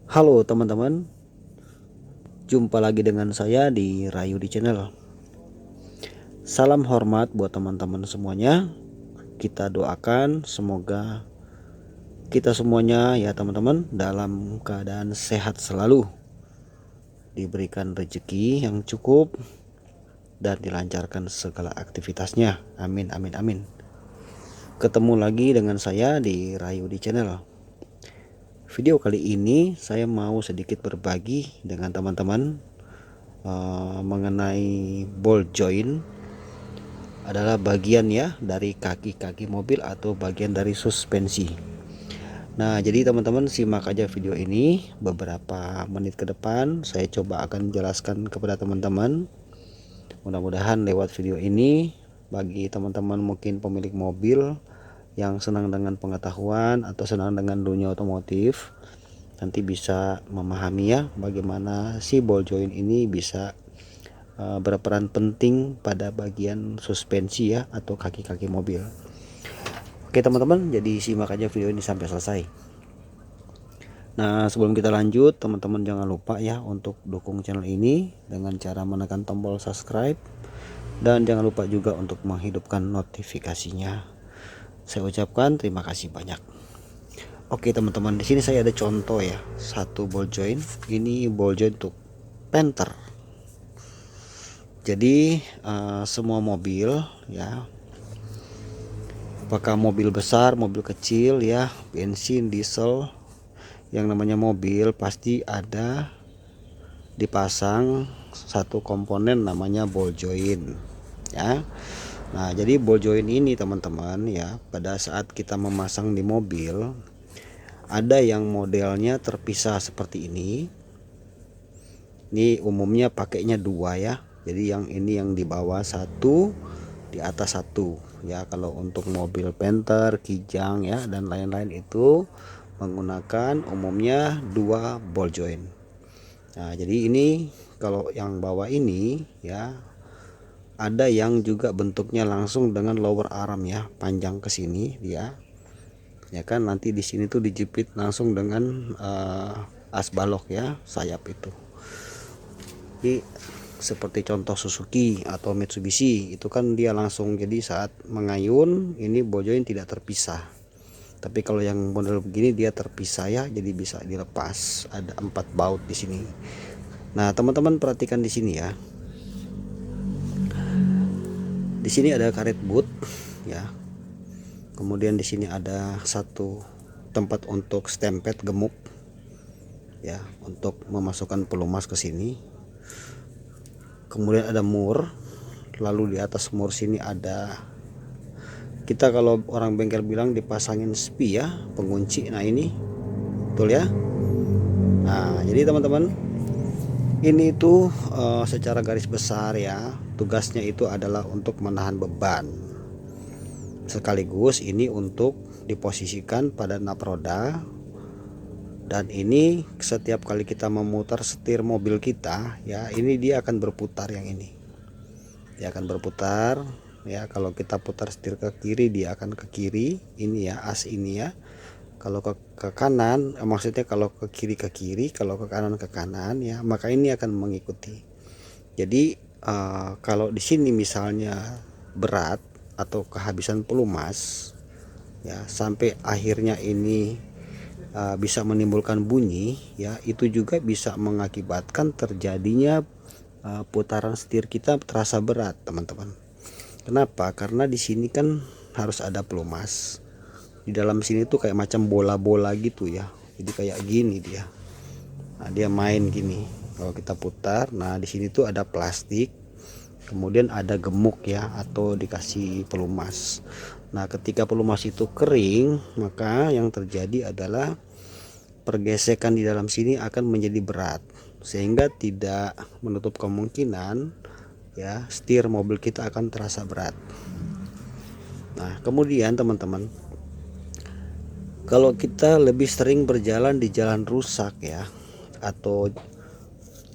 Halo teman-teman, jumpa lagi dengan saya di Rayu di Channel. Salam hormat buat teman-teman semuanya. Kita doakan semoga kita semuanya ya teman-teman dalam keadaan sehat selalu, diberikan rezeki yang cukup dan dilancarkan segala aktivitasnya. Amin amin amin. Ketemu lagi dengan saya di Rayu di Channel. Video kali ini saya mau sedikit berbagi dengan teman-teman mengenai ball joint adalah bagian ya dari kaki-kaki mobil atau bagian dari suspensi. Nah, jadi teman-teman simak aja video ini beberapa menit ke depan. Saya coba akan jelaskan kepada teman-teman. Mudah-mudahan lewat video ini bagi teman-teman mungkin pemilik mobil yang senang dengan pengetahuan atau senang dengan dunia otomotif, nanti bisa memahami ya bagaimana si ball joint ini bisa berperan penting pada bagian suspensi ya atau kaki-kaki mobil. Oke teman-teman, jadi simak aja video ini sampai selesai. Nah, sebelum kita lanjut, teman-teman jangan lupa ya untuk dukung channel ini dengan cara menekan tombol subscribe dan jangan lupa juga untuk menghidupkan notifikasinya. Saya ucapkan terima kasih banyak. Oke teman-teman, di sini saya ada contoh ya, satu ball joint. Ini ball joint untuk Panther. Jadi semua mobil ya, apakah mobil besar, mobil kecil ya, bensin, diesel, yang namanya mobil pasti ada dipasang satu komponen namanya ball joint ya. Nah, jadi ball joint ini teman-teman ya, pada saat kita memasang di mobil, ada yang modelnya terpisah seperti ini. Ini umumnya pakainya dua ya. Jadi yang ini yang di bawah satu, di atas satu ya. Kalau untuk mobil Panther, Kijang ya dan lain-lain itu menggunakan umumnya dua ball joint. Nah, jadi ini kalau yang bawah ini ya, ada yang juga bentuknya langsung dengan lower arm ya, panjang ke sini dia. Ya kan, nanti di sini tuh dijepit langsung dengan as balok ya, sayap itu. Jadi seperti contoh Suzuki atau Mitsubishi itu kan dia langsung, jadi saat mengayun ini ball joint tidak terpisah. Tapi kalau yang model begini dia terpisah ya, jadi bisa dilepas. Ada 4 baut di sini. Nah, teman-teman perhatikan di sini ya. Di sini ada karet boot ya. Kemudian di sini ada satu tempat untuk stempet gemuk ya, untuk memasukkan pelumas ke sini. Kemudian ada mur. Lalu di atas mur sini ada, kita kalau orang bengkel bilang dipasangin spi ya, pengunci. Nah ini betul ya. Nah, jadi teman-teman, ini tuh secara garis besar ya, tugasnya itu adalah untuk menahan beban. Sekaligus ini untuk diposisikan pada nap roda. Dan ini setiap kali kita memutar setir mobil kita ya, ini dia akan berputar, yang ini. Dia akan berputar ya, kalau kita putar setir ke kiri dia akan ke kiri, ini ya, as ini ya. Kalau ke kanan, maksudnya kalau ke kiri, kalau ke kanan ya, maka ini akan mengikuti. Jadi kalau di sini misalnya berat atau kehabisan pelumas ya, sampai akhirnya ini bisa menimbulkan bunyi ya, itu juga bisa mengakibatkan terjadinya putaran setir kita terasa berat teman-teman. Kenapa? Karena di sini kan harus ada pelumas. Di dalam sini tuh kayak macam bola-bola gitu ya. Jadi kayak gini dia. Nah, dia main gini. Kalau kita putar, nah di sini tuh ada plastik. Kemudian ada gemuk ya, atau dikasih pelumas. Nah, ketika pelumas itu kering, maka yang terjadi adalah pergesekan di dalam sini akan menjadi berat, sehingga tidak menutup kemungkinan ya setir mobil kita akan terasa berat. Nah, kemudian teman-teman, kalau kita lebih sering berjalan di jalan rusak ya, atau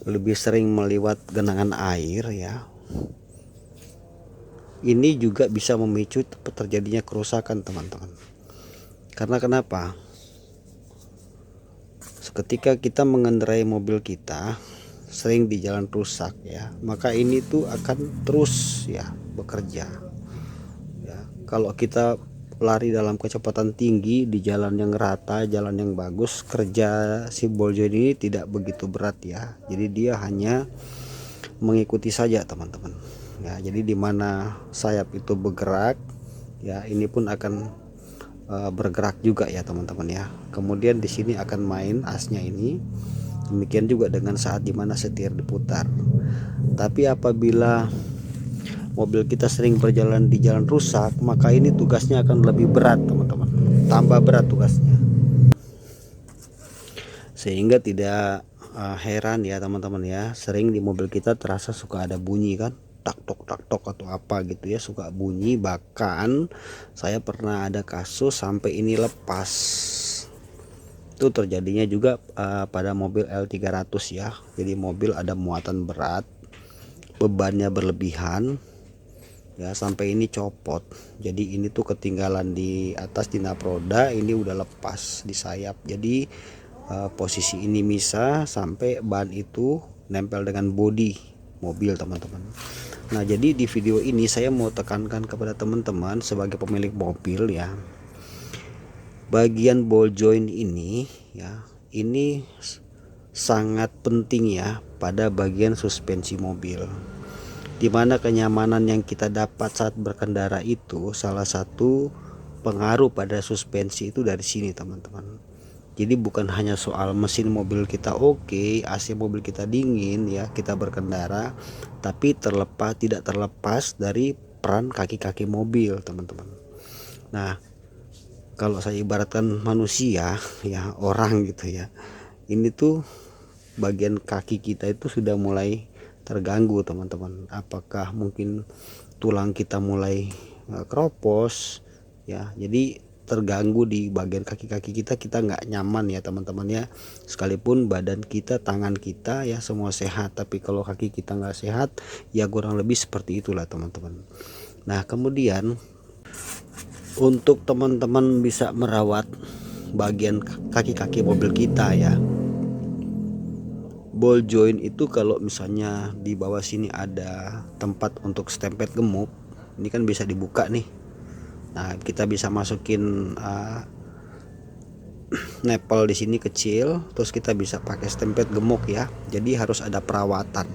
lebih sering melewat genangan air ya, ini juga bisa memicu terjadinya kerusakan teman-teman. Karena kenapa? Ketika kita mengendarai mobil kita sering di jalan rusak ya, maka ini tuh akan terus ya bekerja ya. Kalau kita lari dalam kecepatan tinggi di jalan yang rata, jalan yang bagus, kerja si ball joint ini tidak begitu berat ya. Jadi dia hanya mengikuti saja teman-teman ya. Jadi dimana sayap itu bergerak ya, ini pun akan bergerak juga ya teman-teman ya. Kemudian di sini akan main asnya ini. Demikian juga dengan saat dimana setir diputar. Tapi apabila mobil kita sering berjalan di jalan rusak, maka ini tugasnya akan lebih berat teman-teman, tambah berat tugasnya. Sehingga tidak heran ya teman-teman ya, sering di mobil kita terasa suka ada bunyi kan, tak tok atau apa gitu ya, suka bunyi. Bahkan saya pernah ada kasus sampai ini lepas. Itu terjadinya juga pada mobil L300 ya. Jadi mobil ada muatan berat, bebannya berlebihan ya, sampai ini copot. Jadi ini tuh ketinggalan di atas di naproda, ini udah lepas di sayap. Jadi posisi ini bisa sampai ban itu nempel dengan bodi mobil teman-teman. Nah jadi di video ini saya mau tekankan kepada teman-teman sebagai pemilik mobil ya, bagian ball joint ini ya, ini sangat penting ya pada bagian suspensi mobil, dimana kenyamanan yang kita dapat saat berkendara itu salah satu pengaruh pada suspensi itu dari sini teman-teman. Jadi bukan hanya soal mesin mobil kita oke, AC mobil kita dingin ya, kita berkendara, tapi tidak terlepas dari peran kaki-kaki mobil teman-teman. Nah kalau saya ibaratkan manusia ya, orang gitu ya, ini tuh bagian kaki kita itu sudah mulai terganggu teman-teman. Apakah mungkin tulang kita mulai keropos ya, jadi terganggu di bagian kaki-kaki kita nggak nyaman ya teman-teman ya. Sekalipun badan kita, tangan kita ya semua sehat, tapi kalau kaki kita nggak sehat ya kurang lebih seperti itulah teman-teman. Nah kemudian untuk teman-teman bisa merawat bagian kaki-kaki mobil kita ya, ball joint itu kalau misalnya di bawah sini ada tempat untuk stempet gemuk, ini kan bisa dibuka nih. Nah kita bisa masukin nepel di sini kecil, terus kita bisa pakai stempet gemuk ya. Jadi harus ada perawatan.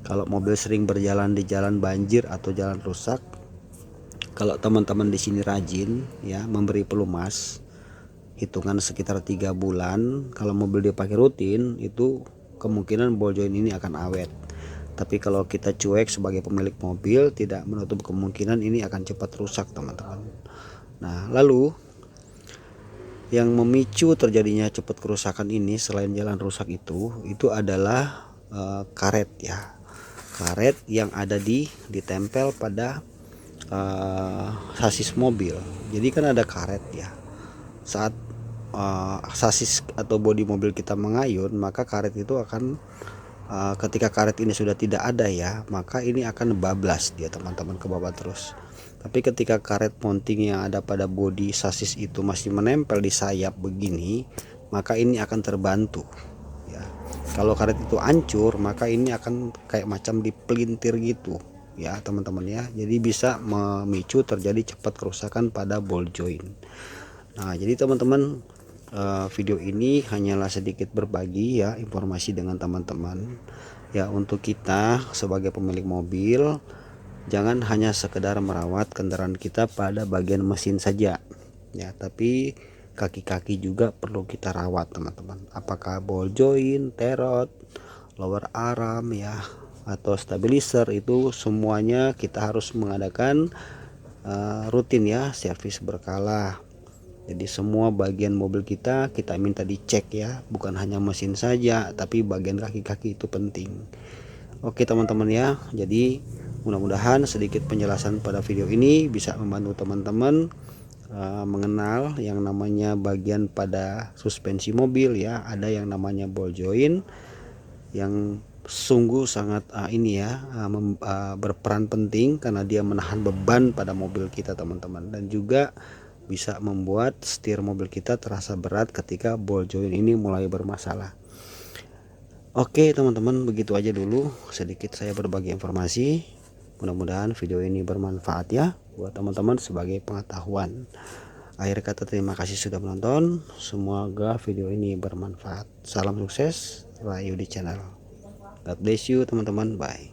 Kalau mobil sering berjalan di jalan banjir atau jalan rusak, kalau teman-teman di sini rajin ya memberi pelumas, hitungan sekitar 3 bulan, kalau mobil dipakai rutin itu kemungkinan ball joint ini akan awet. Tapi kalau kita cuek sebagai pemilik mobil, tidak menutup kemungkinan ini akan cepat rusak teman-teman. Nah lalu yang memicu terjadinya cepat kerusakan ini selain jalan rusak itu adalah karet ya, karet yang ada ditempel pada sasis mobil. Jadi kan ada karet ya, saat sasis atau bodi mobil kita mengayun, maka karet itu akan ketika karet ini sudah tidak ada ya, maka ini akan bablas dia teman-teman, ke bawah terus. Tapi ketika karet mounting yang ada pada bodi sasis itu masih menempel di sayap begini, maka ini akan terbantu ya. Kalau karet itu hancur, maka ini akan kayak macam dipelintir gitu ya teman-teman ya. Jadi bisa memicu terjadi cepat kerusakan pada ball joint. Nah jadi teman-teman, video ini hanyalah sedikit berbagi ya informasi dengan teman-teman ya, untuk kita sebagai pemilik mobil jangan hanya sekedar merawat kendaraan kita pada bagian mesin saja ya, tapi kaki-kaki juga perlu kita rawat teman-teman. Apakah ball joint, terot, lower arm ya, atau stabilizer, itu semuanya kita harus mengadakan rutin ya, servis berkala. Jadi semua bagian mobil kita minta dicek ya, bukan hanya mesin saja, tapi bagian kaki-kaki itu penting. Oke teman-teman ya, jadi mudah-mudahan sedikit penjelasan pada video ini bisa membantu teman-teman mengenal yang namanya bagian pada suspensi mobil ya. Ada yang namanya ball joint yang sungguh sangat berperan penting karena dia menahan beban pada mobil kita teman-teman, dan juga bisa membuat setir mobil kita terasa berat ketika ball joint ini mulai bermasalah. Oke teman-teman, begitu aja dulu sedikit saya berbagi informasi. Mudah-mudahan video ini bermanfaat ya buat teman-teman sebagai pengetahuan. Akhir kata terima kasih sudah menonton. Semoga video ini bermanfaat. Salam sukses, Rayu di channel. God bless you teman-teman. Bye.